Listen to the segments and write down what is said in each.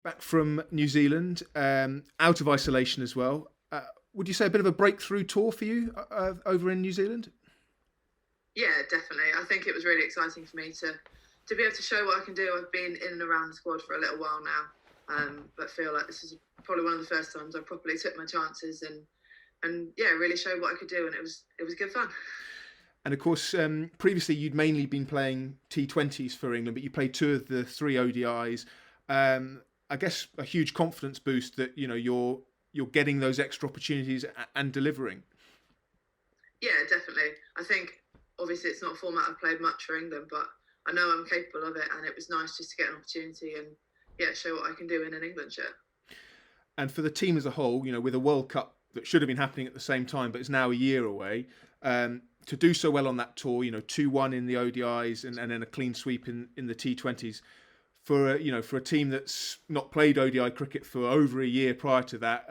back from New Zealand, out of isolation as well. Would you say a bit of a breakthrough tour for you over in New Zealand? Yeah, definitely. I think it was really exciting for me to be able to show what I can do. I've been in and around the squad for a little while now, but feel like this is probably one of the first times I properly took my chances and yeah, really showed what I could do, and it was good fun. And of course, previously you'd mainly been playing T20s for England, but you played two of the three ODIs. I guess a huge confidence boost that you're getting those extra opportunities and delivering. Yeah, definitely. I think obviously it's not a format I've played much for England, but I know I'm capable of it, and it was nice just to get an opportunity and yeah, show what I can do in an England shirt. And for the team as a whole, with a World Cup that should have been happening at the same time, but is now a year away, to do so well on that tour, 2-1 in the ODIs and then a clean sweep in the T20s. For a team that's not played ODI cricket for over a year prior to that,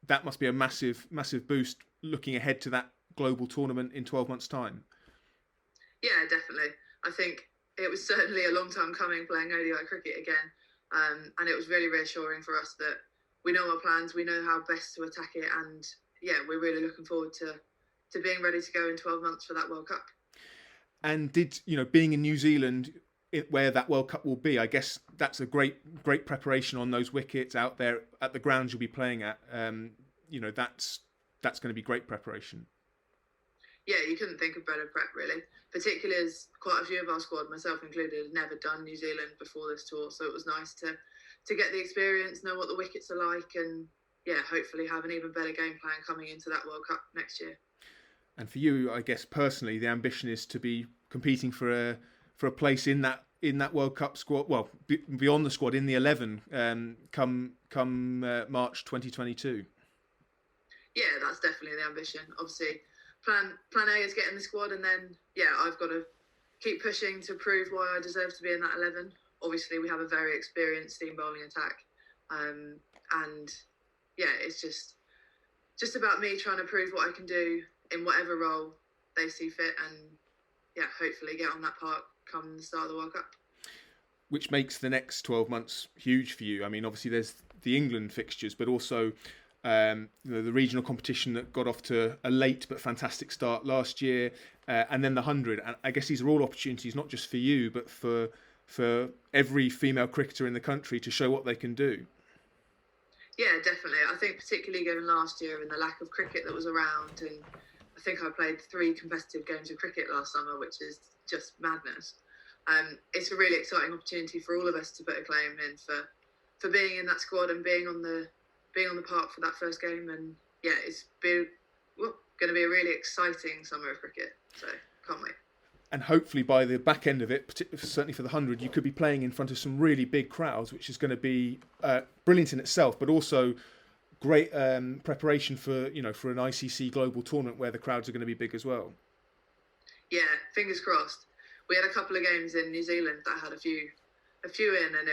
that must be a massive boost looking ahead to that global tournament in 12 months' time. Yeah, definitely. I think it was certainly a long time coming playing ODI cricket again, and it was really reassuring for us that we know our plans, we know how best to attack it, and yeah, we're really looking forward to being ready to go in 12 months for that World Cup. And being in New Zealand, where that World Cup will be, I guess that's a great preparation on those wickets out there at the grounds you'll be playing at. That's going to be great preparation. Yeah, you couldn't think of better prep really, particularly as quite a few of our squad, myself included, had never done New Zealand before this tour, so it was nice to get the experience, know what the wickets are like, and yeah, hopefully have an even better game plan coming into that World Cup next year. And for you, I guess personally, the ambition is to be competing for a place in that World Cup squad. Well, beyond the squad in the 11, come March 2022. Yeah, that's definitely the ambition. Obviously, plan A is getting the squad, and then yeah, I've got to keep pushing to prove why I deserve to be in that 11. Obviously, we have a very experienced steam bowling attack, and yeah, it's just about me trying to prove what I can do in whatever role they see fit, and yeah, hopefully get on that park come the start of the World Cup. Which makes the next 12 months huge for you. I mean, obviously there's the England fixtures, but also the regional competition that got off to a late but fantastic start last year, and then the 100. And I guess these are all opportunities not just for you, but for every female cricketer in the country to show what they can do. Yeah, definitely. I think particularly given last year and the lack of cricket that was around, and I think I played 3 competitive games of cricket last summer, which is just madness. It's a really exciting opportunity for all of us to put a claim in for being in that squad and being on the park for that first game. And yeah, it's going to be a really exciting summer of cricket. So can't wait. And hopefully by the back end of it, certainly for the 100, you could be playing in front of some really big crowds, which is going to be brilliant in itself, but also great preparation for an ICC global tournament where the crowds are going to be big as well. Yeah, fingers crossed. We had a couple of games in New Zealand that had a few in, and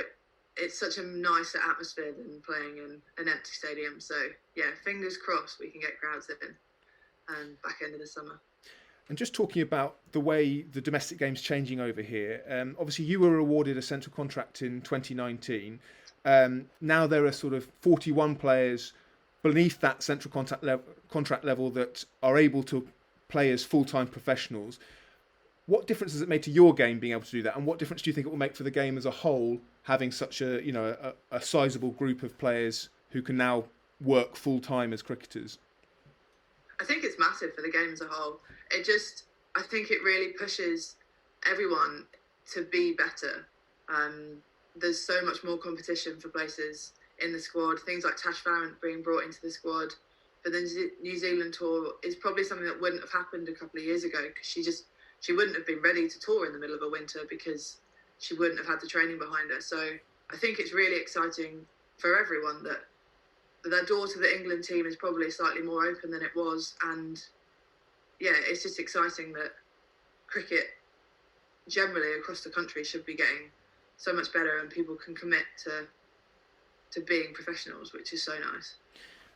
it's such a nicer atmosphere than playing in an empty stadium. So yeah, fingers crossed we can get crowds in back end of the summer. And just talking about the way the domestic game's changing over here, obviously you were awarded a central contract in 2019. Now there are sort of 41 players beneath that central contract level that are able to play as full-time professionals. What difference has it made to your game being able to do that, and what difference do you think it will make for the game as a whole, having such a sizable group of players who can now work full-time as cricketers? I think it's massive for the game as a whole. I think it really pushes everyone to be better. There's so much more competition for places in the squad. Things like Tash Farrant being brought into the squad for the New Zealand tour is probably something that wouldn't have happened a couple of years ago, because she wouldn't have been ready to tour in the middle of a winter because she wouldn't have had the training behind her. So I think it's really exciting for everyone that the door to the England team is probably slightly more open than it was. And yeah, it's just exciting that cricket generally across the country should be getting so much better, and people can commit to being professionals, which is so nice.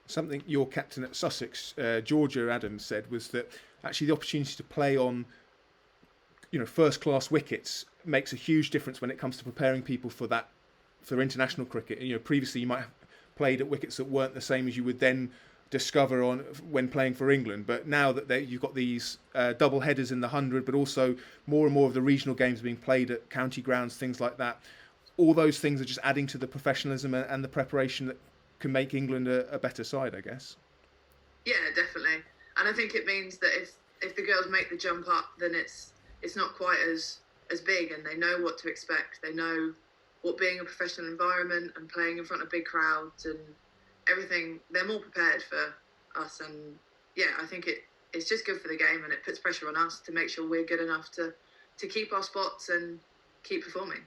Something your captain at Sussex, Georgia Adams, said was that actually the opportunity to play on first class wickets makes a huge difference when it comes to preparing people for for international cricket. You know, previously you might have played at wickets that weren't the same as you would then discover on when playing for England, but now that you've got these double headers in the 100, but also more and more of the regional games being played at county grounds, things like that, all those things are just adding to the professionalism and the preparation that can make England a better side, I guess. Yeah, definitely. And I think it means that if the girls make the jump up, then it's not quite as big, and they know what to expect. They know what being a professional environment and playing in front of big crowds and everything, they're more prepared for us. And yeah, I think it's just good for the game, and it puts pressure on us to make sure we're good enough to keep our spots and keep performing.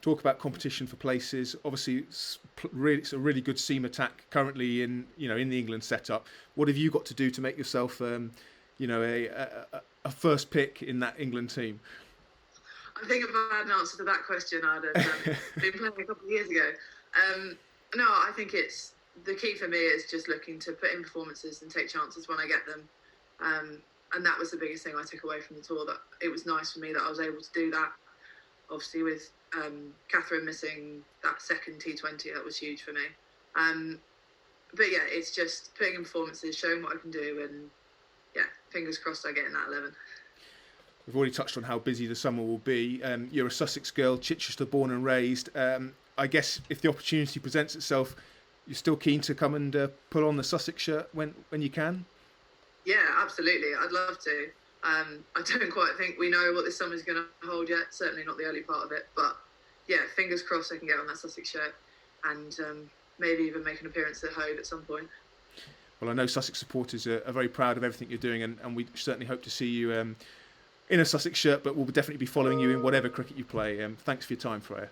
Talk about competition for places. Obviously, it's a really good seam attack currently in the England setup. What have you got to do to make yourself, a first pick in that England team? I think if I had an answer to that question, I'd have been playing a couple of years ago. No, I think it's the key for me is just looking to put in performances and take chances when I get them. And that was the biggest thing I took away from the tour. That it was nice for me that I was able to do that. Obviously, with Catherine missing that second T20, that was huge for me. But yeah, it's just putting in performances, showing what I can do, and yeah, fingers crossed I get in that 11. We've already touched on how busy the summer will be. You're a Sussex girl, Chichester born and raised. I guess if the opportunity presents itself, you're still keen to come and put on the Sussex shirt when you can? Yeah, absolutely. I'd love to. I don't quite think we know what this summer's going to hold yet. Certainly not the early part of it. But yeah, fingers crossed I can get on that Sussex shirt and maybe even make an appearance at Hove at some point. Well, I know Sussex supporters are very proud of everything you're doing, and we certainly hope to see you in a Sussex shirt, but we'll definitely be following you in whatever cricket you play. Thanks for your time, Freya.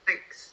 Thanks.